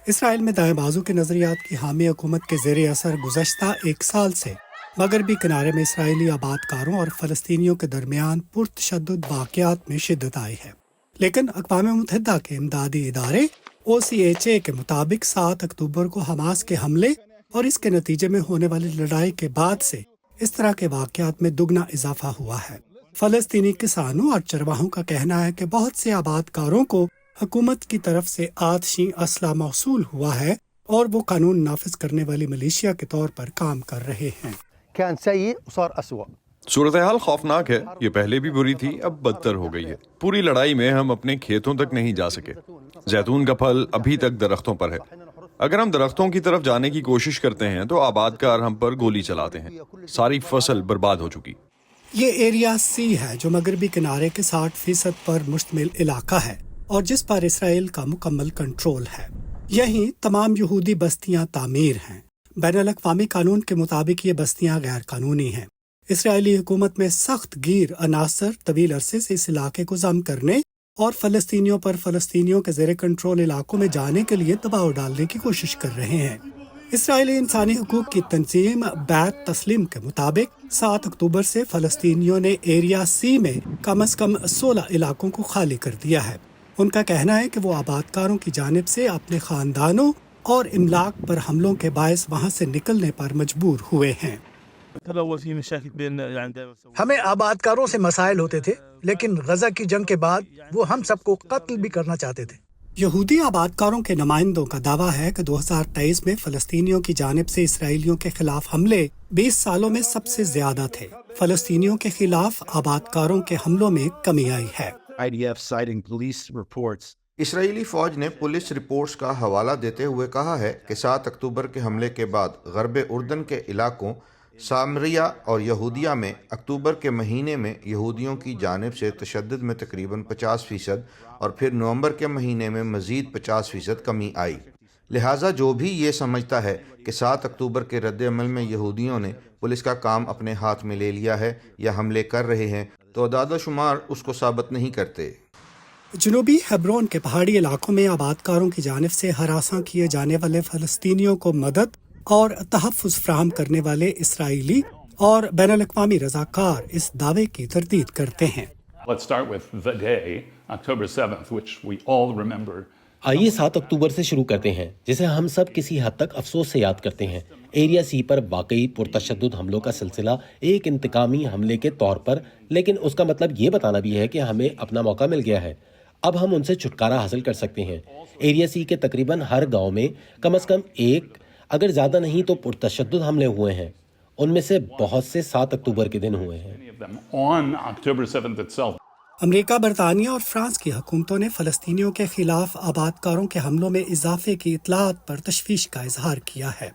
اسرائیل میں دائیں بازو کے نظریات کی حامی حکومت کے زیر اثر گزشتہ ایک سال سے مغربی کنارے میں اسرائیلی آباد کاروں اور فلسطینیوں کے درمیان پرتشدد واقعات میں شدت آئی ہے، لیکن اقوام متحدہ کے امدادی ادارے OCHA کے مطابق 7 اکتوبر کو حماس کے حملے اور اس کے نتیجے میں ہونے والی لڑائی کے بعد سے اس طرح کے واقعات میں دگنا اضافہ ہوا ہے۔ فلسطینی کسانوں اور چرواہوں کا کہنا ہے کہ بہت سے آباد کاروں کو حکومت کی طرف سے آتشی اسلحہ موصول ہوا ہے اور وہ قانون نافذ کرنے والی ملیشیا کے طور پر کام کر رہے ہیں۔ كان سيء وصار أسوأ۔ صورتحال خوفناک ہے، یہ پہلے بھی بری تھی، اب بدتر ہو گئی ہے۔ پوری لڑائی میں ہم اپنے کھیتوں تک نہیں جا سکے۔ زیتون کا پھل ابھی تک درختوں پر ہے۔ اگر ہم درختوں کی طرف جانے کی کوشش کرتے ہیں تو آباد کار ہم پر گولی چلاتے ہیں۔ ساری فصل برباد ہو چکی۔ یہ ایریا سی ہے جو مغربی کنارے کے 60% پر مشتمل علاقہ ہے اور جس پر اسرائیل کا مکمل کنٹرول ہے۔ یہیں تمام یہودی بستیاں تعمیر ہیں۔ بین الاقوامی قانون کے مطابق یہ بستیاں غیر قانونی ہیں۔ اسرائیلی حکومت میں سخت گیر عناصر طویل عرصے سے اس علاقے کو ضم کرنے اور فلسطینیوں پر فلسطینیوں کے زیر کنٹرول علاقوں میں جانے کے لیے دباؤ ڈالنے کی کوشش کر رہے ہیں۔ اسرائیلی انسانی حقوق کی تنظیم بیت تسلیم کے مطابق 7 اکتوبر سے فلسطینیوں نے ایریا سی میں کم از کم 16 علاقوں کو خالی کر دیا ہے۔ ان کا کہنا ہے کہ وہ آباد کاروں کی جانب سے اپنے خاندانوں اور املاک پر حملوں کے باعث وہاں سے نکلنے پر مجبور ہوئے ہیں۔ ہمیں آباد کاروں سے مسائل ہوتے تھے، لیکن غزہ کی جنگ کے بعد وہ ہم سب کو قتل بھی کرنا چاہتے تھے۔ یہودی آباد کاروں کے نمائندوں کا دعویٰ ہے کہ 2023 میں فلسطینیوں کی جانب سے اسرائیلیوں کے خلاف حملے 20 سالوں میں سب سے زیادہ تھے۔ فلسطینیوں کے خلاف آباد کاروں کے حملوں میں کمی آئی ہے۔ اسرائیلی فوج نے پولیس رپورٹس کا حوالہ دیتے ہوئے کہا ہے کہ 7 اکتوبر کے حملے کے بعد غرب اردن کے علاقوں سامریہ اور یہودیہ میں اکتوبر کے مہینے میں یہودیوں کی جانب سے تشدد میں تقریباً 50% اور پھر نومبر کے مہینے میں مزید 50% کمی آئی۔ لہٰذا جو بھی یہ سمجھتا ہے کہ 7 اکتوبر کے رد عمل میں یہودیوں نے پولیس کا کام اپنے ہاتھ میں لے لیا ہے یا حملے کر رہے ہیں تو اعداد و شمار اس کو ثابت نہیں کرتے۔ جنوبی ہیبرون کے پہاڑی علاقوں میں آباد کاروں کی جانب سے ہراساں کیے جانے والے فلسطینیوں کو مدد اور تحفظ فراہم کرنے والے اسرائیلی اور بین الاقوامی رضاکار اس دعوے کی تردید کرتے ہیں۔ آئیے 7 اکتوبر سے شروع کرتے ہیں، جسے ہم سب کسی حد تک افسوس سے یاد کرتے ہیں۔ ایریا سی پر واقعی پرتشدد حملوں کا سلسلہ ایک انتقامی حملے کے طور پر، لیکن اس کا مطلب یہ بتانا بھی ہے کہ ہمیں اپنا موقع مل گیا ہے۔ اب ہم ان سے چھٹکارا حاصل کر سکتے ہیں۔ ایریا سی کے تقریباً ہر گاؤں میں کم از کم ایک، اگر زیادہ نہیں تو پرتشدد حملے ہوئے ہیں۔ ان میں سے بہت سے 7 اکتوبر کے دن ہوئے ہیں۔ امریکہ، برطانیہ اور فرانس کی حکومتوں نے فلسطینیوں کے خلاف آباد کاروں کے حملوں میں اضافے کی اطلاعات پر تشویش کا اظہار کیا ہے،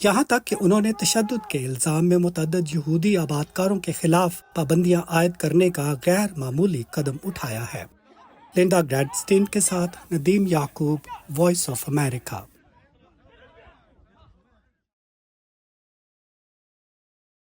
یہاں تک کہ انہوں نے تشدد کے الزام میں متعدد یہودی آباد کاروں کے خلاف پابندیاں عائد کرنے کا غیر معمولی قدم اٹھایا ہے۔ لندا گریڈسٹین کے ساتھ ندیم یعقوب، وائس آف امریکہ۔